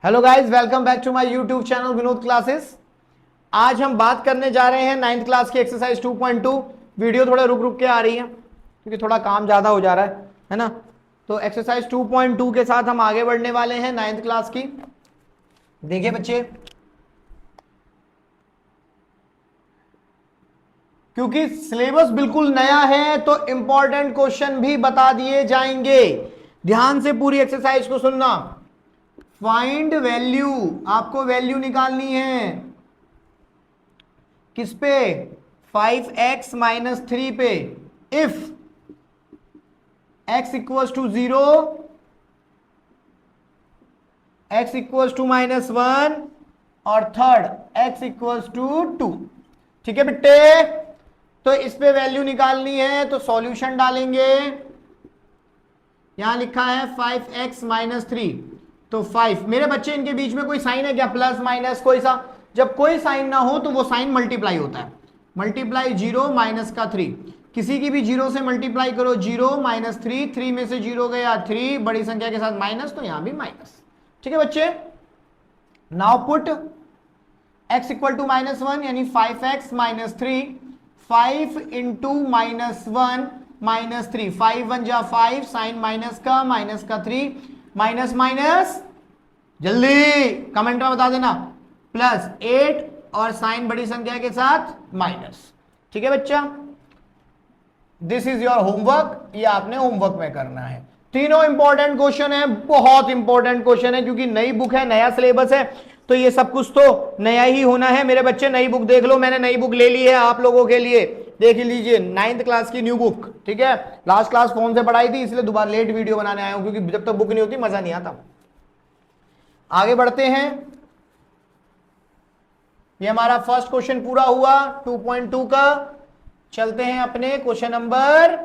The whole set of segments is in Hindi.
Hello guys, welcome back to my YouTube channel Vinod classes. आज हम बात करने जा रहे हैं 9th क्लास की एक्सरसाइज 2.2। वीडियो थोड़ा रुक रुक के आ रही है क्योंकि थोड़ा काम ज़्यादा हो जा रहा है ना। तो एक्सरसाइज 2.2 के साथ हम आगे बढ़ने वाले हैं 9th क्लास की। देखिए बच्चे, क्योंकि सिलेबस बिल्कुल नया है तो इंपॉर्टेंट क्वेश्चन भी बता दिए जाएंगे। ध्यान से पूरी एक्सरसाइज को सुनना। फाइंड वैल्यू, आपको वैल्यू निकालनी है किस पे? 5x माइनस 3 पे। If x equals to 0, x equals to -1 और थर्ड x इक्वल्स टू 2। ठीक है बेटे, तो इस पे वैल्यू निकालनी है तो सॉल्यूशन डालेंगे। यहां लिखा है 5x माइनस 3, तो 5। मेरे बच्चे इनके बीच में कोई साइन है क्या? प्लस माइनस कोई सा? जब कोई साइन ना हो तो वो साइन मल्टीप्लाई होता है। मल्टीप्लाई 0 माइनस का 3, किसी की भी 0 से मल्टीप्लाई करो। 0 माइनस 3, 3 में से 0 गया 3, बड़ी संख्या के साथ माइनस, तो यहां भी माइनस। ठीक है बच्चे, now put x equal to -1 यानी 5x माइनस 3, 5 इंटू -1 -3, 5 1 जा 5, साइन माइनस का 3, माइनस माइनस जल्दी कमेंट में बता देना, प्लस 8 और साइन बड़ी संख्या के साथ माइनस। ठीक है बच्चा, दिस इज योर होमवर्क, ये आपने होमवर्क में करना है। तीनों इंपॉर्टेंट क्वेश्चन है, बहुत इंपॉर्टेंट क्वेश्चन है, क्योंकि नई बुक है, नया सिलेबस है, तो ये सब कुछ तो नया ही होना है। मेरे बच्चे नई बुक देख लो, मैंने नई बुक ले ली है आप लोगों के लिए, देख लीजिए 9th क्लास की न्यू बुक। ठीक है, लास्ट क्लास फोन से पढ़ाई थी इसलिए दोबारा लेट वीडियो बनाने आया हूं, क्योंकि जब तक बुक नहीं होती मजा नहीं आता। आगे बढ़ते हैं, ये हमारा फर्स्ट क्वेश्चन पूरा हुआ 2.2 का। चलते हैं अपने क्वेश्चन नंबर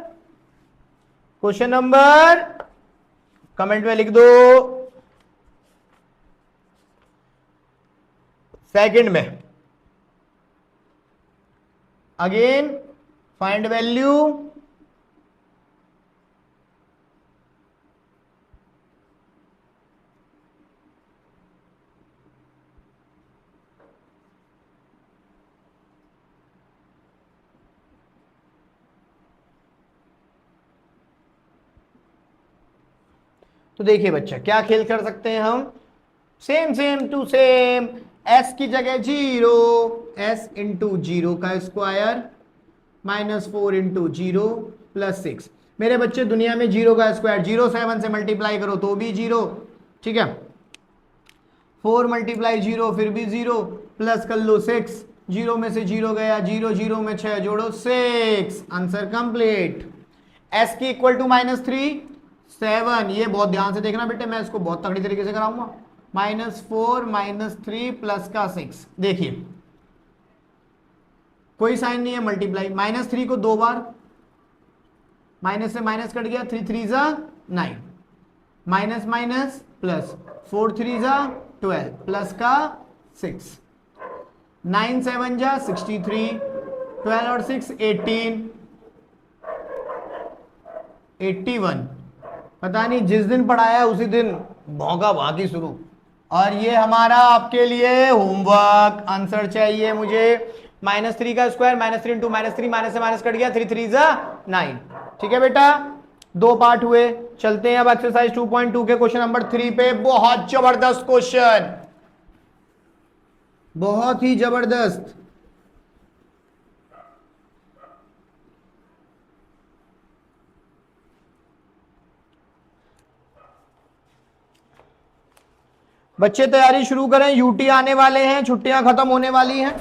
कमेंट में लिख दो, सेकंड में। अगेन फाइंड वैल्यू, तो देखिए बच्चा क्या खेल कर सकते हैं हम, सेम टू सेम। s की जगह 0, s इंटू 0 का स्क्वायर -4 इंटू 0 प्लस 6। मेरे बच्चे दुनिया में 0 का स्क्वायर 0 7 से मल्टीप्लाई करो तो भी 0। ठीक है, 4 मल्टीप्लाई 0 फिर भी 0, प्लस कर लो 6, 0 में से 0 गया 0, 0 में 6 जोड़ो 6, आंसर कंप्लीट। s की इक्वल टू -3 7, ये बहुत ध्यान से देखना बेटे, मैं इसको बहुत तगड़ी तरीके से कराऊंगा। -4 -3 प्लस का 6, देखिए कोई साइन नहीं है, मल्टीप्लाई। -3 को 2 बार, माइनस से माइनस कट गया, 3 3 जा 9, माइनस माइनस प्लस, 4 3 जा 12 प्लस का 6, 9 7 जा 63, 12 और 6 18, 81। पता नहीं जिस दिन पढ़ाया उसी दिन भौंका भागी शुरू। और ये हमारा आपके लिए होमवर्क, आंसर चाहिए मुझे। -3 का स्क्वायर, -3 इंटू -3, माइनस से माइनस कट गया, 3 3 जा 9। ठीक है बेटा, 2 पार्ट हुए। चलते हैं अब एक्सरसाइज 2.2 के क्वेश्चन नंबर 3 पे। बहुत जबरदस्त क्वेश्चन, बहुत ही जबरदस्त। बच्चे तैयारी शुरू करें, यूटी आने वाले हैं, छुट्टियां खत्म होने वाली हैं,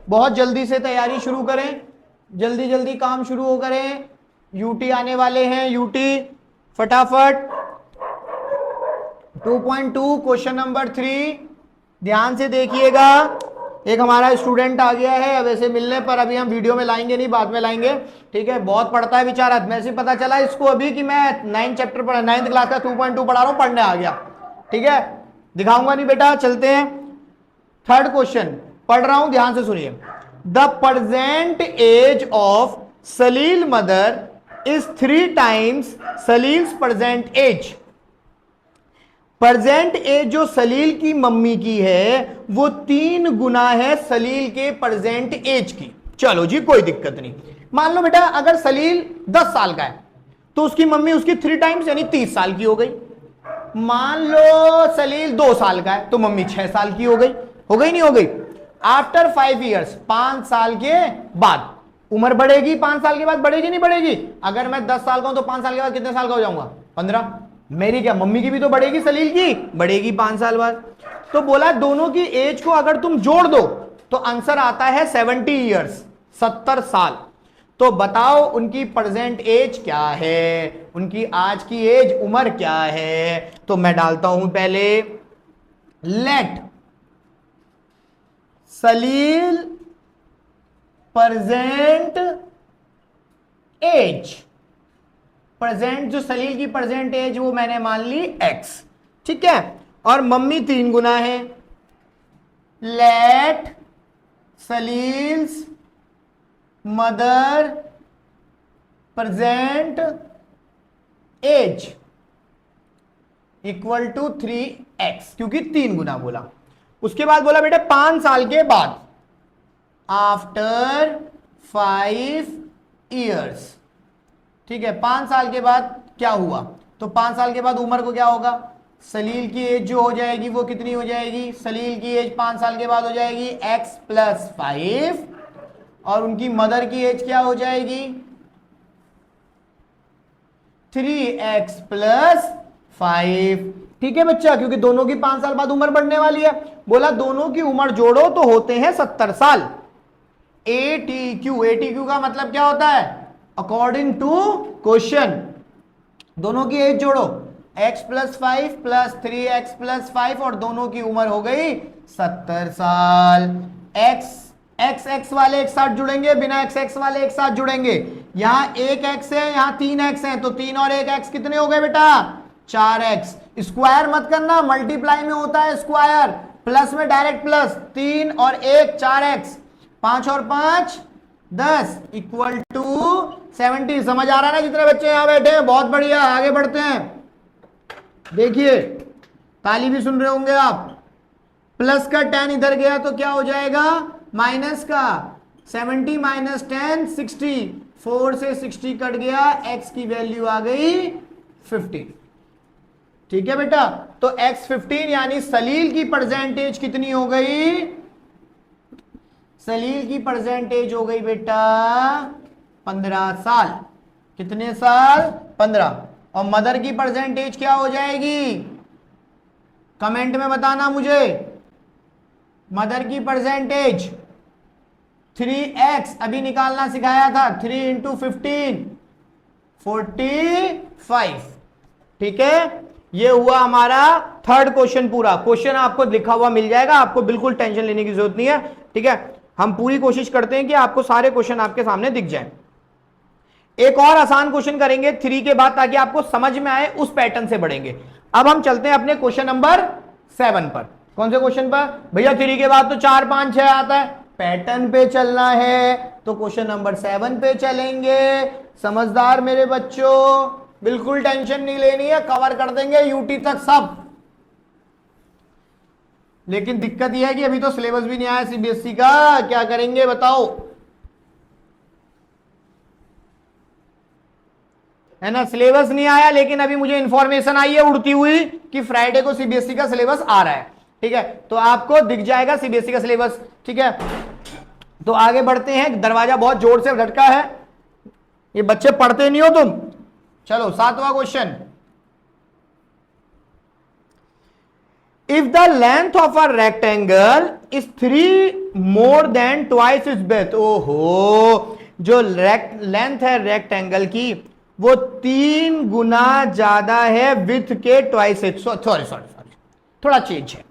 बहुत जल्दी से तैयारी शुरू करें, जल्दी जल्दी काम शुरू करें। यूटी आने वाले हैं, यूटी फटाफट। 2.2 क्वेश्चन नंबर 3 ध्यान से देखिएगा। एक हमारा स्टूडेंट आ गया है, वैसे मिलने पर अभी हम वीडियो में लाएंगे नहीं, बाद में लाएंगे। ठीक है, बहुत पढ़ता है बेचारा, वैसे पता चला इसको अभी कि मैं 9th क्लास का 2.2 पढ़ा रहा हूं, पढ़ने आ गया। ठीक है, दिखाऊंगा नहीं बेटा। चलते हैं थर्ड क्वेश्चन, पढ़ रहा हूं ध्यान से सुनिए। The present age of Salil mother is 3 times Salil's present age. Present age जो सलील की मम्मी की है वो 3 गुना है सलील के प्रेजेंट एज की। चलो जी कोई दिक्कत नहीं। मान लो बेटा अगर सलील 10 साल का है तो उसकी मम्मी उसकी 3 टाइम्स यानी 30 साल की हो गई। मान लो सलील 2 साल का है तो मम्मी 6 साल की हो गई। हो गई नहीं हो गई? आफ्टर 5 ईयर्स, 5 साल के बाद उम्र बढ़ेगी। 5 साल के बाद बढ़ेगी नहीं बढ़ेगी? अगर मैं 10 साल का हूं तो 5 साल के बाद कितने साल का हो जाऊंगा? 15। मेरी क्या मम्मी की भी तो बढ़ेगी, सलील की बढ़ेगी 5 साल बाद। तो बोला दोनों की एज को अगर तुम जोड़ दो तो आंसर आता है 70 ईयर्स, 70 साल। तो बताओ उनकी प्रेजेंट एज क्या है, उनकी आज की एज उम्र क्या है? तो मैं डालता हूं पहले लेट सलील प्रेजेंट एज। प्रेजेंट जो सलील की प्रेजेंट एज वो मैंने मान ली x, ठीक है, और मम्मी 3 गुना है। Let Salil's mother present age equal to 3x, क्योंकि 3 गुना बोला। उसके बाद बोला बेटा 5 साल के बाद, आफ्टर 5 ईयर्स, ठीक है। 5 साल के बाद क्या हुआ? तो 5 साल के बाद उम्र को क्या होगा? सलील की एज जो हो जाएगी वो कितनी हो जाएगी? सलील की एज 5 साल के बाद हो जाएगी x प्लस 5, और उनकी मदर की एज क्या हो जाएगी? 3x प्लस 5, ठीक है बच्चा, क्योंकि दोनों की 5 साल बाद उम्र बढ़ने वाली है। बोला दोनों की उम्र जोड़ो तो होते हैं 70 साल। ATQ का मतलब क्या होता है? According to question. दोनों की एज जोड़ो, x plus 5 plus 3x plus 5, और दोनों की उम्र हो गई 70 साल। x वाले एक साथ जुड़ेंगे, बिना x वाले एक साथ जुड़ेंगे। यहां एक x है, यहां 3x है, तो 3 और 1x कितने हो गए बेटा? 4x। स्क्वायर मत करना, मल्टीप्लाई में होता है स्क्वायर, प्लस में डायरेक्ट प्लस। 3 और 1 4x, 5 और 5 10 इक्वल टू 70। समझ आ रहा है ना जितने बच्चे यहां बैठे हैं? बहुत बढ़िया, आगे बढ़ते हैं। देखिए ताली भी सुन रहे होंगे आप। प्लस का 10 इधर गया तो क्या हो जाएगा? माइनस का 70 माइनस 10 60, 4 से 60 कट गया, x की वैल्यू आ गई 50, ठीक है बेटा। तो x 15 यानी सलील की परसेंटेज कितनी हो गई? सलील की परसेंटेज हो गई बेटा 15 साल। कितने साल? 15। और मदर की परसेंटेज क्या हो जाएगी? कमेंट में बताना मुझे। मदर की परसेंटेज 3x अभी निकालना सिखाया था, 3 इंटू 15 45, ठीक है। ये हुआ हमारा थर्ड क्वेश्चन पूरा। क्वेश्चन आपको लिखा हुआ मिल जाएगा, आपको बिल्कुल टेंशन लेने की जरूरत नहीं है, ठीक है। हम पूरी कोशिश करते हैं कि आपको सारे क्वेश्चन आपके सामने दिख जाए। एक और आसान क्वेश्चन करेंगे 3 के बाद, ताकि आपको समझ में आए, उस पैटर्न से बढ़ेंगे। अब हम चलते हैं अपने क्वेश्चन नंबर 7 पर। कौन से क्वेश्चन पर भैया? 3 के बाद तो 4 5 6 आता है, पैटर्न पे चलना है तो क्वेश्चन नंबर 7 पे चलेंगे। समझदार मेरे बच्चों, बिल्कुल टेंशन नहीं लेनी है, कवर कर देंगे यूटी तक सब। लेकिन दिक्कत यह है कि अभी तो सिलेबस भी नहीं आया सीबीएसई का, क्या करेंगे बताओ? है ना, सिलेबस नहीं आया, लेकिन अभी मुझे इंफॉर्मेशन आई है उड़ती हुई कि फ्राइडे को सीबीएसई का सिलेबस आ रहा है, ठीक है। तो आपको दिख जाएगा सीबीएसई का सिलेबस, ठीक है। तो आगे बढ़ते हैं, दरवाजा बहुत जोर से लटका है, ये बच्चे पढ़ते नहीं हो तुम। चलो 7वां question. If the length of a rectangle is 3 more than twice its breadth. ओहो, जो लेंथ है रेक्टेंगल की वो 3 गुना ज्यादा है विड्थ के ट्वाइस इट। सॉरी थोड़ा चेंज है।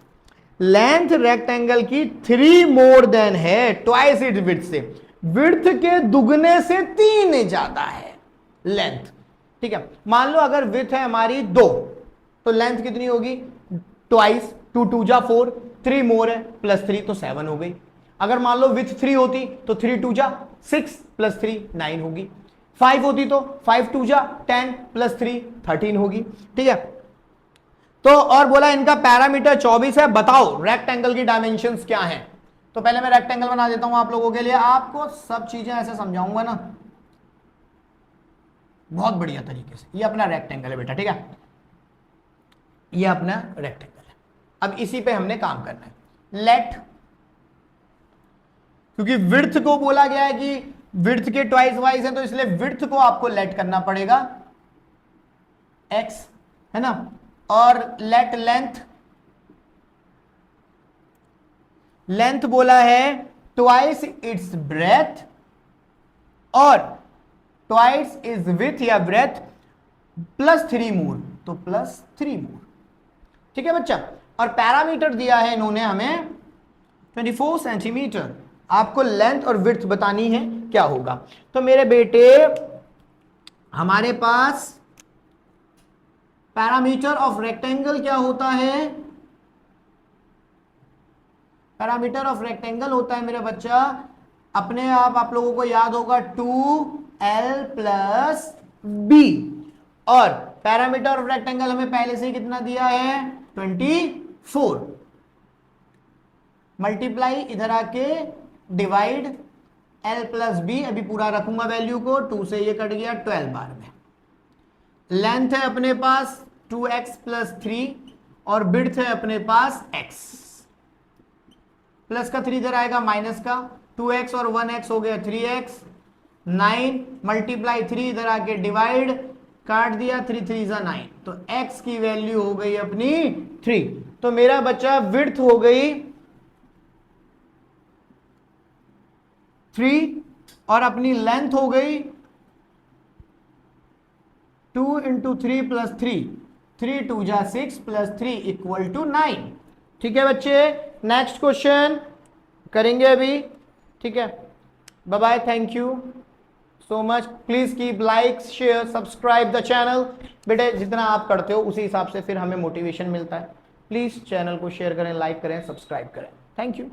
लेंथ रेक्टेंगल की 3 मोर देन है ट्वाइस इट विड्थ से, विड्थ के दुगने से 3 ज्यादा है लेंथ, ठीक है। मान लो अगर विड्थ है हमारी 2 तो लेंथ कितनी होगी? ट्वाइस, 2 2 जा 4, 3 मोर है प्लस 3 तो 7 हो गई। अगर मान लो विड्थ 3 होती तो 3 2 जा 6 प्लस 3 9 होगी। 5 होती तो 5 2 जा 10 प्लस 3 13 होगी, ठीक है। तो और बोला इनका पैरामीटर 24 है, बताओ रेक्टेंगल की डायमेंशंस क्या हैं। तो पहले मैं रेक्टेंगल बना देता हूं आप लोगों के लिए, आपको सब चीजें ऐसे समझाऊंगा ना बहुत बढ़िया तरीके से। ये अपना रेक्टेंगल है बेटा, ठीक है, ये अपना रेक्टेंगल है। अब इसी पे हमने काम करना है। लेट, क्योंकि विड्थ को बोला गया है कि विड्थ के ट्वाइस वाइज है, तो इसलिए विड्थ को आपको लेट करना पड़ेगा x, है ना, और लेट लेंथ, लेंथ बोला है ट्वाइस इट्स ब्रेथ और ट्वाइस इज विथ या ब्रेथ प्लस 3 मोर, तो प्लस 3 मोर, ठीक है बच्चा। और पैरामीटर दिया है इन्होंने हमें 24 सेंटीमीटर। आपको लेंथ और विड्थ बतानी है क्या होगा। तो मेरे बेटे हमारे पास पैरामीटर ऑफ रेक्टेंगल क्या होता है, पैरामीटर ऑफ रेक्टेंगल होता है मेरे बच्चा, अपने आप लोगों को याद होगा 2l प्लस b, और पैरामीटर ऑफ रेक्टेंगल हमें पहले से ही कितना दिया है 24, मल्टीप्लाई इधर आके डिवाइड l प्लस बी, अभी पूरा रखूंगा वैल्यू को, 2 से ये कट गया 12 बार में। लेंथ है अपने पास 2x प्लस 3 और विड्थ है अपने पास x, प्लस का 3 इधर आएगा माइनस का, 2x और 1x हो गया 3x, 9 मल्टीप्लाई 3 इधर आके डिवाइड, काट दिया 3 3 जा 9, तो x की वैल्यू हो गई अपनी 3। तो मेरा बच्चा विड्थ हो गई 3 और अपनी लेंथ हो गई 2 इंटू 3 प्लस 3, 3 2 जा 6 प्लस 3 इक्वल टू 9। ठीक है बच्चे, नेक्स्ट क्वेश्चन करेंगे अभी, ठीक है। Bye bye, thank you so much, please keep like share subscribe the channel. बेटे जितना आप करते हो उसी हिसाब से फिर हमें मोटिवेशन मिलता है। प्लीज चैनल को शेयर करें, लाइक करें, सब्सक्राइब करें। Thank you.